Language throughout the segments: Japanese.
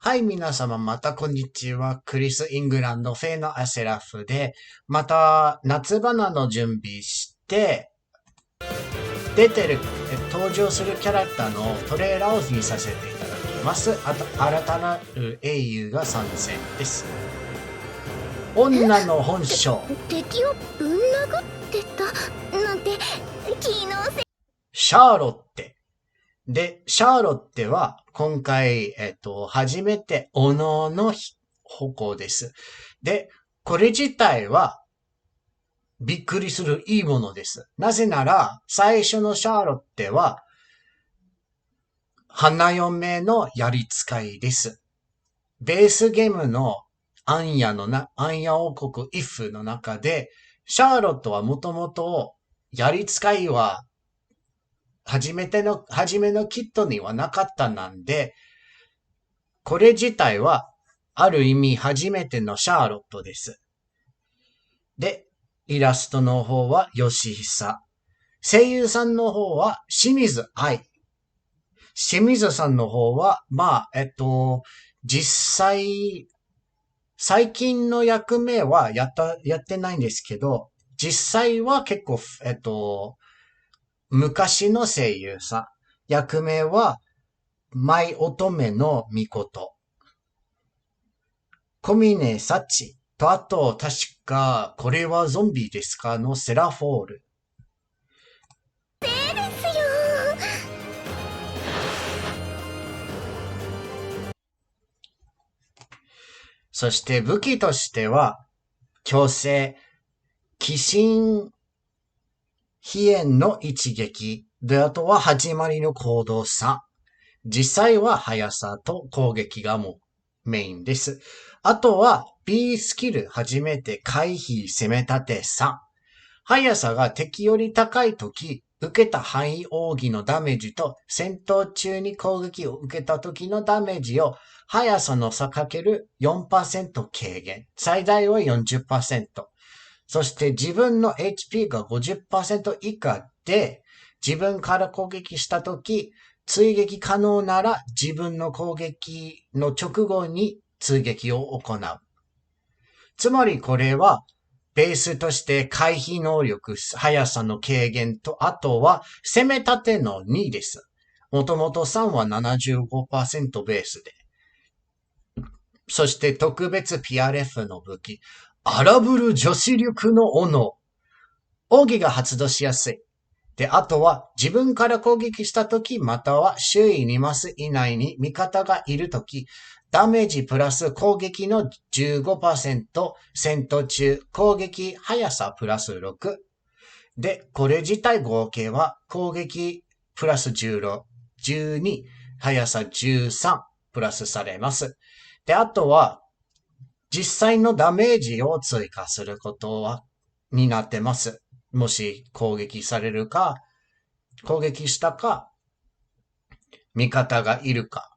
はい、皆様、またこんにちは。クリス・イングランド、フェイのアセラフで、また夏花の準備して、出てる、登場するキャラクターのトレーラーを見させていただきます。あと、新たなる英雄が参戦です。女の本性。敵をぶん殴ってたなんて昨日シャーロッテ。で、シャーロッテは今回、初めて斧の矛です。で、これ自体はびっくりするいいものです。なぜなら、最初のシャーロッテは花嫁のやり使いです。ベースゲームのアンヤ王国イフの中で、シャーロットはもともとやり使いは初めのキットにはなかったなんで、これ自体はある意味初めてのシャーロットです。で、イラストの方は吉久。声優さんの方は清水愛。清水さんの方は、実際、最近の役名はやってないんですけど、実際は結構、昔の声優さん。役名は、舞乙女の御事。小峰幸と、あと、確か、これはゾンビですかのセラフォール。ですよ。そして武器としては、強制、鬼神飛燕の一撃。で、あとは始まりの行動差。実際は速さと攻撃がもうメインです。あとは B スキル初めて回避攻め立て3。速さが敵より高いとき、受けた範囲奥義のダメージと戦闘中に攻撃を受けた時のダメージを速さの差かける 4% 軽減。最大は 40%。そして自分の HP が 50% 以下で自分から攻撃したとき、追撃可能なら自分の攻撃の直後に追撃を行う。つまりこれはベースとして回避能力、速さの軽減と、あとは攻め立ての2です。もともと3は 75% ベースで。そして特別 PRF の武器。荒ぶる女子力の斧。奥義が発動しやすい。で、あとは自分から攻撃したとき、または周囲2マス以内に味方がいるとき、ダメージプラス攻撃の 15%、戦闘中、攻撃速さプラス6。で、これ自体合計は攻撃プラス16、12、速さ13プラスされます。で、あとは実際のダメージを追加することは、になってます。もし攻撃されるか、攻撃したか、味方がいるか。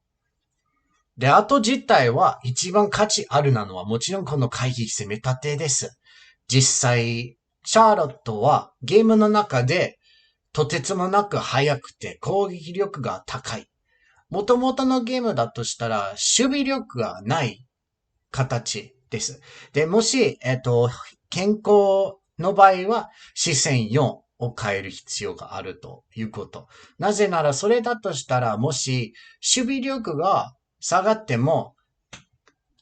で、あと自体は一番価値あるなのはもちろんこの回避攻め立てです。実際、シャーロットはゲームの中でとてつもなく速くて攻撃力が高い。元々のゲームだとしたら守備力がない形です。で、もし、健康の場合は視線4を変える必要があるということ。なぜならそれだとしたら、もし守備力が下がっても、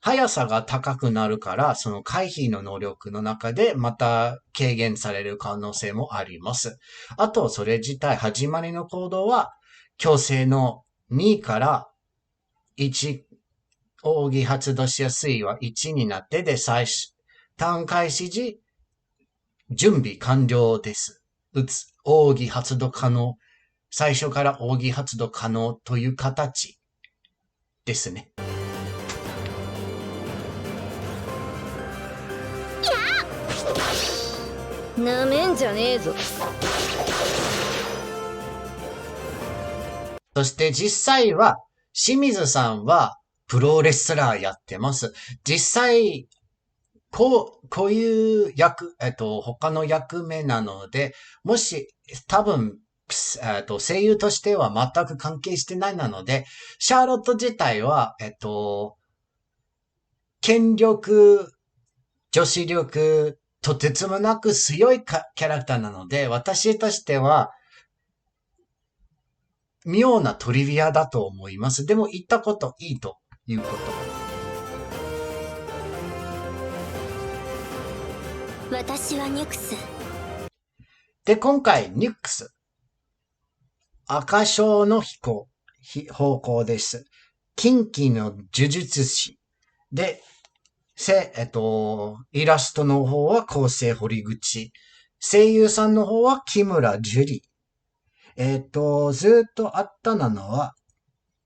速さが高くなるから、その回避の能力の中でまた軽減される可能性もあります。あと、それ自体、始まりの行動は、強制の2から1奥義発動しやすいは1になって、で、ターン開始時、準備完了です。奥義発動可能。最初から奥義発動可能という形ですね。なめんじゃねえぞ。そして実際は、清水さんはプロレスラーやってます。実際、こういう他の役目なので、もし、多分、声優としては全く関係してないなので、シャーロット自体は、権力、女子力、とてつもなく強いキャラクターなので、私としては、妙なトリビアだと思います。でも言ったこといいということ。私はニュクス。で、今回、ニュクス。赤章の方向です。近畿の呪術師。で、イラストの方は構成堀口。声優さんの方は木村樹里。ずっとあったなのは、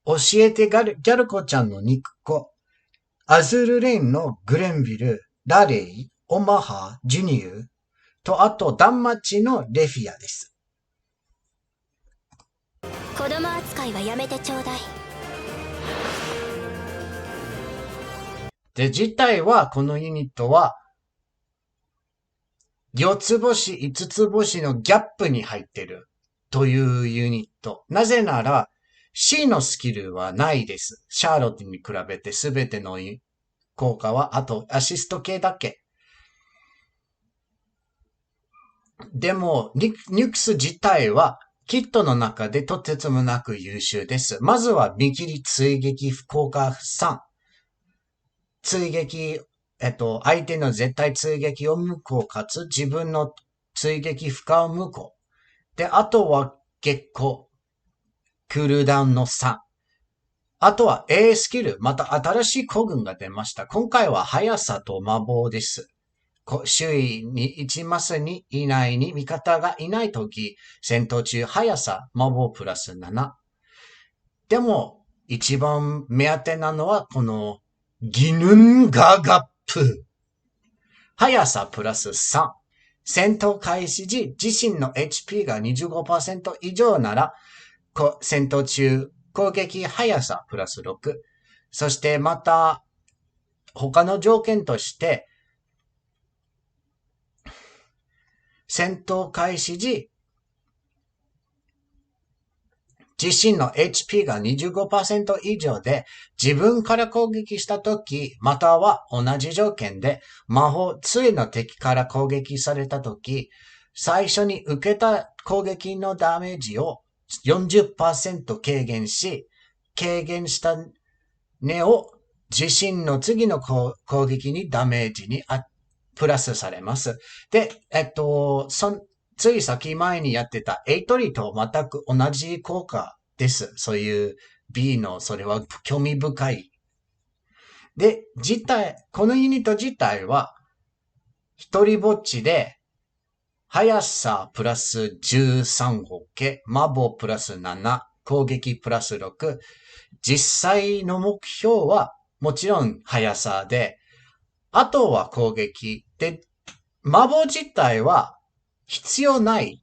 教えてギャル子ちゃんの肉子。アズルレインのグレンビル、ラレイ、オマハ、ジュニュー。と、あと、ダンマチのレフィアです。子供扱いはやめてちょうだい。で、自体は、このユニットは、4つ星、5つ星のギャップに入ってるというユニット。なぜなら、C のスキルはないです。シャーロットに比べてすべての効果は、あとアシスト系だけ。でも、ニュクス自体は、キットの中でとてつもなく優秀です。まずは、見切り追撃福岡3。追撃、相手の絶対追撃を無効かつ自分の追撃負荷を無効。で、あとは月光、クールダウンの3。あとは A スキル、また新しい古軍が出ました。今回は速さと魔法です。周囲に1マスに以内に味方がいないとき、戦闘中速さ、魔法プラス7。でも、一番目当てなのはこのギヌンガガップ。速さプラス3。戦闘開始時、自身の HP が 25% 以上なら、戦闘中、攻撃速さプラス6。そしてまた、他の条件として、戦闘開始時、自身の HP が 25% 以上で自分から攻撃したとき、または同じ条件で魔法杖の敵から攻撃されたとき、最初に受けた攻撃のダメージを 40% 軽減し、軽減した根を自身の次の攻撃にダメージにプラスされます。で、つい先前にやってたエイトリと全く同じ効果です。そういう B の、それは興味深い。で、このユニット自体は、一人ぼっちで、速さプラス13歩け、魔法プラス7、攻撃プラス6。実際の目標は、もちろん速さで、あとは攻撃。で、魔法自体は、必要ない。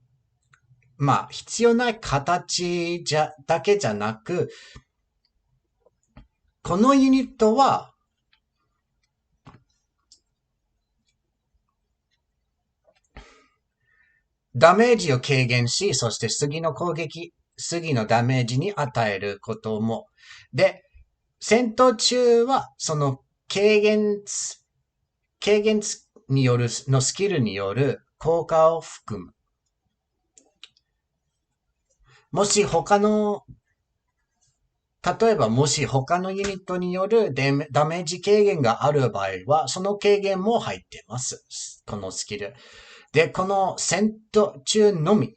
必要ない形だけじゃなく、このユニットは、ダメージを軽減し、そして次のダメージに与えることも。で、戦闘中は、その軽減による、のスキルによる効果を含む。もし例えばもし他のユニットによるダメージ軽減がある場合は、その軽減も入っています。このスキル。で、この戦闘中のみ、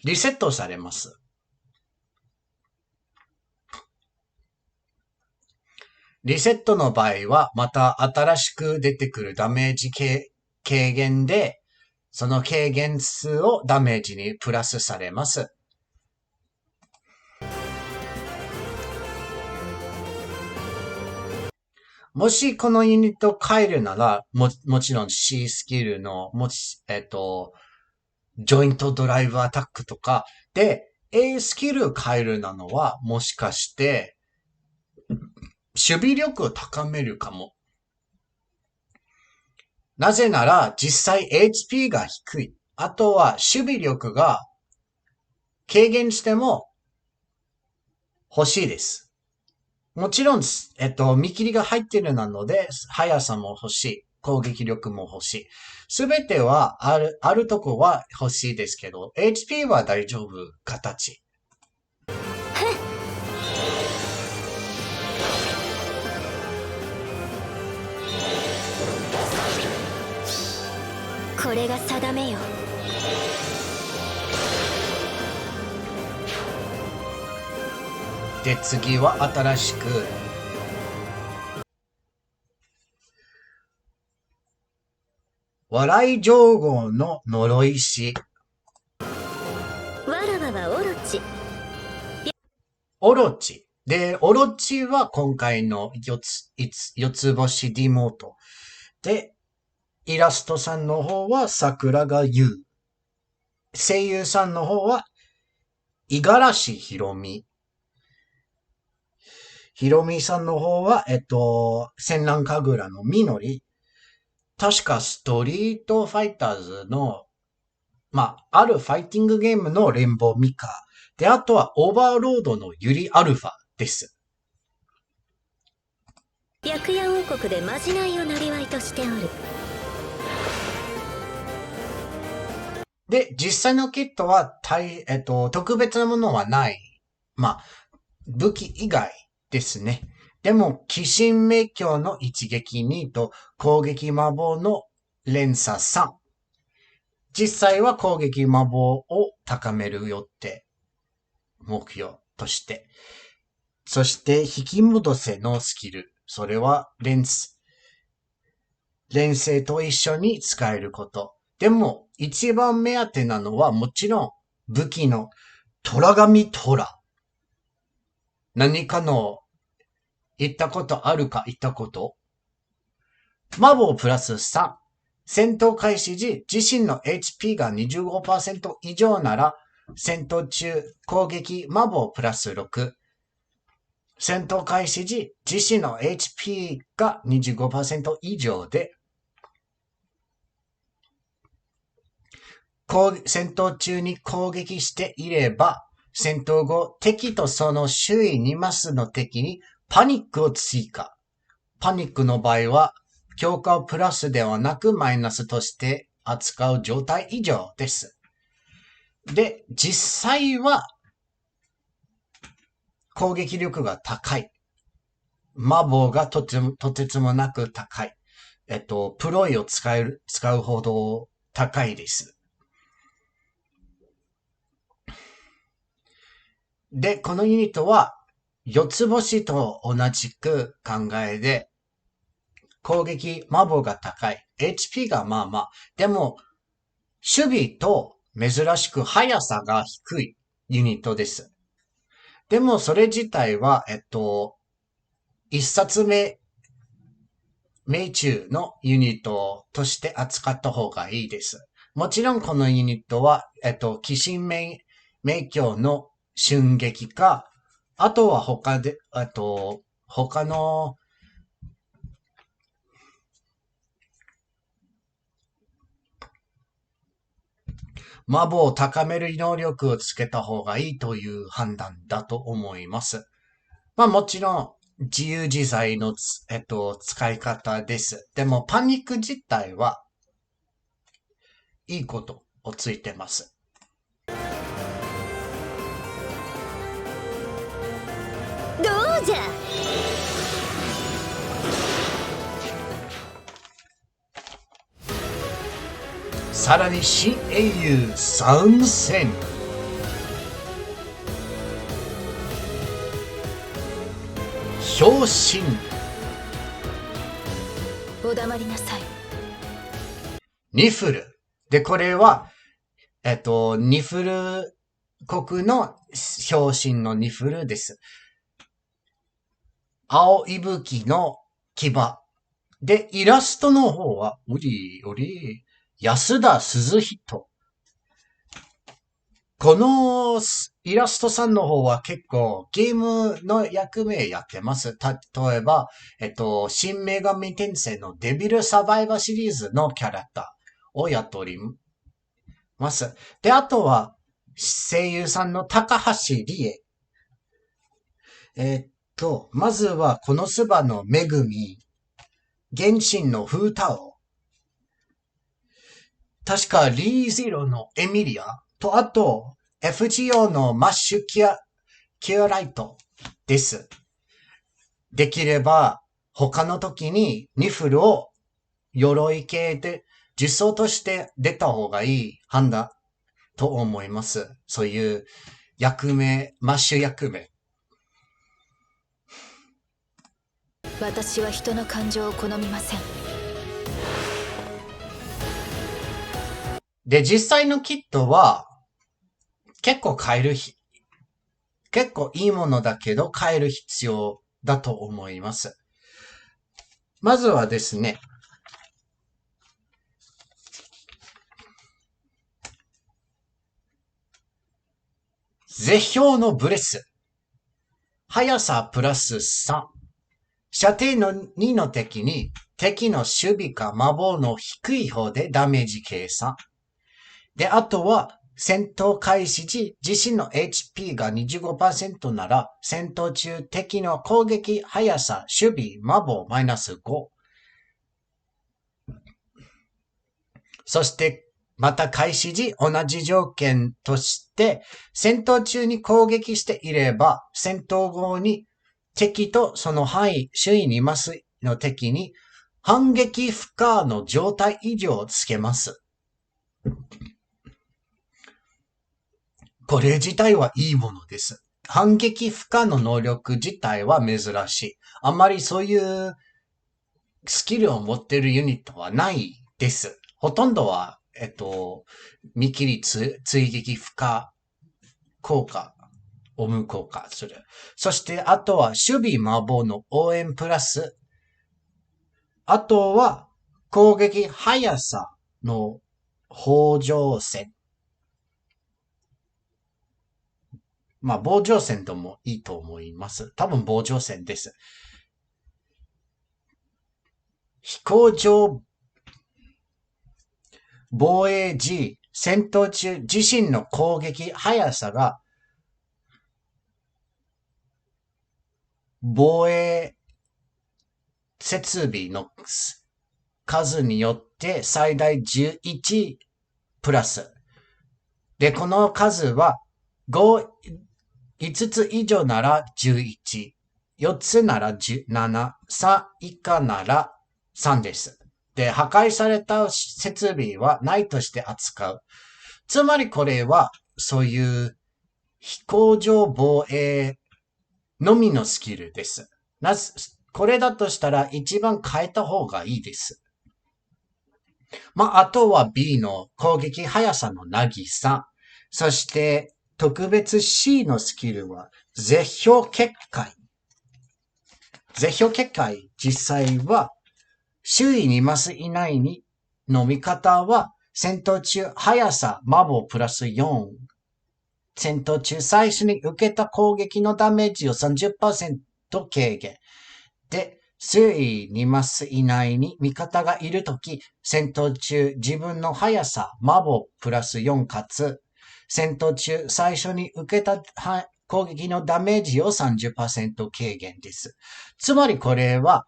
リセットされます。リセットの場合は、また新しく出てくるダメージ軽減で、その軽減数をダメージにプラスされます。もしこのユニットを変えるなら、もちろん C スキルの、ジョイントドライブアタックとか、で、A スキル変えるなのは、もしかして、守備力を高めるかも。なぜなら、実際 HP が低い。あとは守備力が軽減しても欲しいです。もちろん、見切りが入っているなので、速さも欲しい。攻撃力も欲しい。すべてはあるとこは欲しいですけど、HP は大丈夫、形。これが定めよ。で、次は新しく、笑い上号の呪い師。わらわはオロチ。オロチ。で、オロチは今回の四つ星ディモート。で、イラストさんの方は桜が優。声優さんの方は五十嵐ひろみ。ひろみさんの方は、戦乱神楽のみのり。確かストリートファイターズの、あるファイティングゲームのレンボーミカ。で、あとはオーバーロードのユリアルファです。白夜王国でまじないをなりわいとしておる。で、実際のキットは、特別なものはない。武器以外ですね。でも、鬼神明鏡の一撃2と攻撃魔法の連鎖3。実際は攻撃魔法を高めるよって目標として。そして引き戻せのスキル。それは連星と一緒に使えること。でも一番目当てなのはもちろん武器の虎神虎。何かの言ったことあるか言ったこと魔法プラス3。戦闘開始時、自身の HP が 25% 以上なら、戦闘中攻撃魔法プラス6。戦闘開始時、自身の HP が 25% 以上で、戦闘中に攻撃していれば、戦闘後、敵とその周囲2マスの敵にパニックを追加。パニックの場合は、強化をプラスではなくマイナスとして扱う状態以上です。で、実際は攻撃力が高い。魔法がとてつもなく高い。プロイを使うほど高いです。で、このユニットは四つ星と同じく考えで、攻撃、魔法が高い。HP がでも、守備と珍しく速さが低いユニットです。でも、それ自体は、一冊目、命中のユニットとして扱った方がいいです。もちろんこのユニットは、鬼神明鏡の瞬撃か、あとは他の魔法を高める能力をつけた方がいいという判断だと思います。もちろん、自由自在の使い方です。でも、パニック自体はいいことをついてます。どうじゃ。さらに新英雄参戦。表紙。お黙りなさい。ニフル。で、これは、ニフル国の表紙のニフルです。青い武器の牙。で、イラストの方は、安田鈴人。このイラストさんの方は結構ゲームの役名やってます。例えば、新女神転生のデビルサバイバーシリーズのキャラクターをやっており、ます。で、あとは、声優さんの高橋理恵。まずは、このスバのめぐみ、原神の風太郎、確かリーゼロのエミリア、と、あと、FGO のマッシュキアライトです。できれば、他の時にニフルを鎧系で実装として出た方がいい判断と思います。そういう役目、マッシュ役目。私は人の感情を好みません。で、実際のキットは結構結構いいものだけど変える必要だと思います。まずはですね、絶標のブレス。速さプラス3。射程の2の敵に敵の守備か魔法の低い方でダメージ計算。で、あとは戦闘開始時自身の HP が 25% なら戦闘中敵の攻撃、速さ、守備、魔法マイナス5。そしてまた開始時同じ条件として戦闘中に攻撃していれば戦闘後に敵とその範囲、周囲にいますの敵に反撃不可の状態以上をつけます。これ自体はいいものです。反撃不可の能力自体は珍しい。あんまりそういうスキルを持っているユニットはないです。ほとんどは、見切り追撃不可効果を無効化する。そして、あとは守備魔法の応援プラス、あとは攻撃速さの北条線。まあ、防上線ともいいと思います。多分防上線です。飛行場防衛時、戦闘中、自身の攻撃速さが防衛設備の数によって最大11プラス。で、この数は5つ以上なら11、4つなら17、3以下なら3です。で、破壊された設備はないとして扱う。つまりこれは、そういう飛行場防衛のみのスキルです。これだとしたら一番変えた方がいいです。まあ、あとは B の攻撃速さのなぎさ。そして、特別 C のスキルは、絶標結界。絶標結界、実際は、周囲にいます以内に、の味方は、戦闘中、速さ、魔法プラス4。戦闘中、最初に受けた攻撃のダメージを 30% 軽減。で、周囲にいます以内に味方がいるとき、戦闘中、自分の速さ、魔法プラス4かつ、戦闘中、最初に受けた攻撃のダメージを 30% 軽減です。つまりこれは、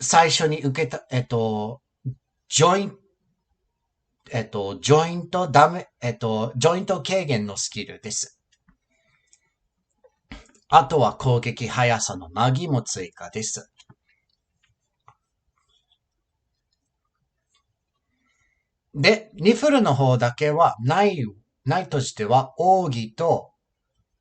最初に受けた、ジョインジョイントジョイント軽減のスキルです。あとは攻撃速さのなぎも追加です。で、ニフルの方だけはないとしては、奥義と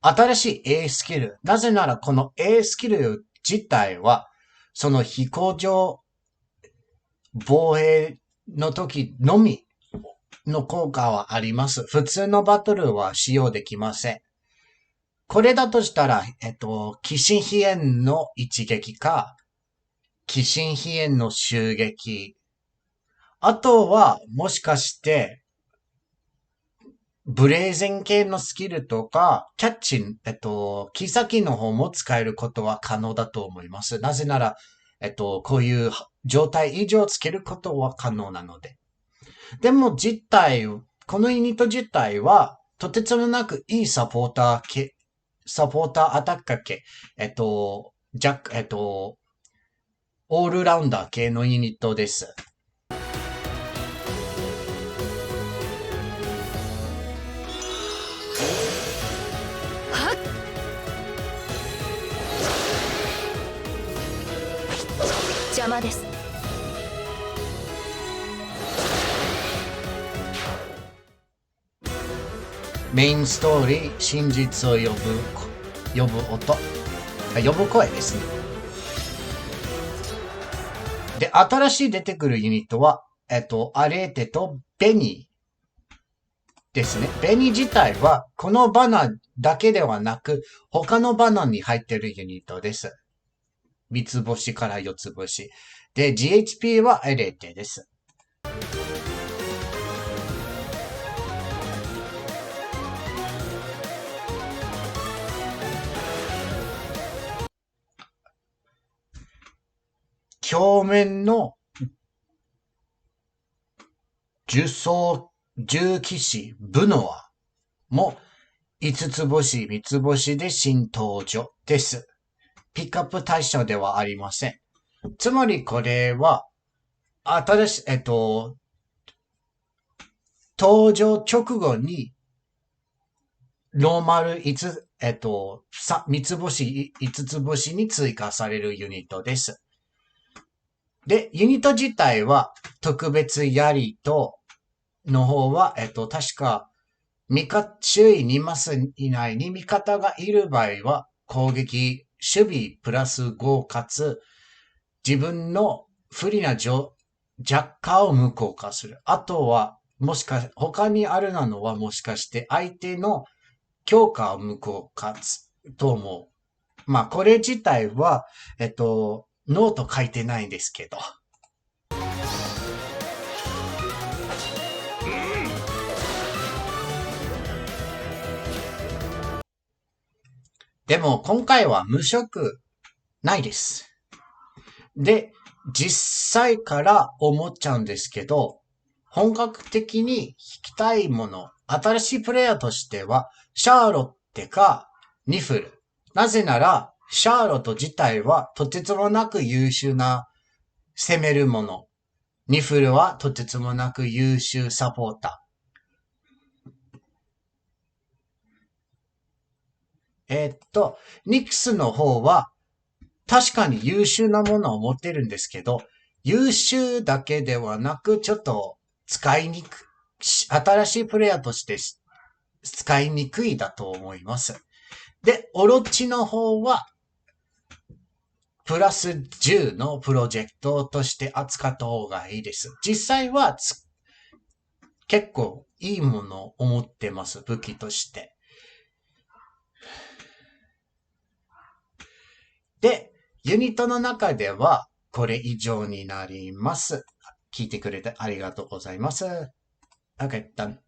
新しい A スキル。なぜならこの A スキル自体は、その飛行場防衛の時のみの効果はあります。普通のバトルは使用できません。これだとしたら、鬼神飛炎の一撃か、鬼神飛炎の襲撃。あとは、もしかして、ブレイゼン系のスキルとか、キャッチ、キ先の方も使えることは可能だと思います。なぜなら、こういう状態以上つけることは可能なので。でも実態このユニット自体は、とてつもなくいいサポーターアタッカー系、ジャック、オールラウンダー系のユニットです。邪魔です。メインストーリー、真実を呼ぶ声ですね。で、新しい出てくるユニットは、アレーテとベニーですね。ベニー自体は、このバナだけではなく、他のバナに入っているユニットです。三つ星から四つ星。で、GHP はアレーテです。表面の重騎士ブノアも5つ星、3つ星で新登場です。ピックアップ対象ではありません。つまりこれは、新しい、登場直後に、ノーマル3つ星、5つ星に追加されるユニットです。で、ユニット自体は、特別槍と、の方は、確か、周囲2マス以内に味方がいる場合は、攻撃、守備プラス5かつ、自分の不利な弱化を無効化する。あとは、他にあるのはもしかして相手の強化を無効化と思う。まあ、これ自体は、ノート書いてないんですけど。でも、今回は無色ないです。で、実際から思っちゃうんですけど、本格的に弾きたいもの、新しいプレイヤーとしては、シャーロッテかニフル。なぜなら、シャーロット自体はとてつもなく優秀な攻めるもの。ニフルはとてつもなく優秀サポーター。ニックスの方は確かに優秀なものを持ってるんですけど、優秀だけではなく、ちょっと新しいプレイヤーとして使いにくいだと思います。で、オロチの方は、プラス10のプロジェクトとして扱った方がいいです。実際は結構いいものを持ってます。武器として。で、ユニットの中ではこれ以上になります。聞いてくれてありがとうございます。OK、done。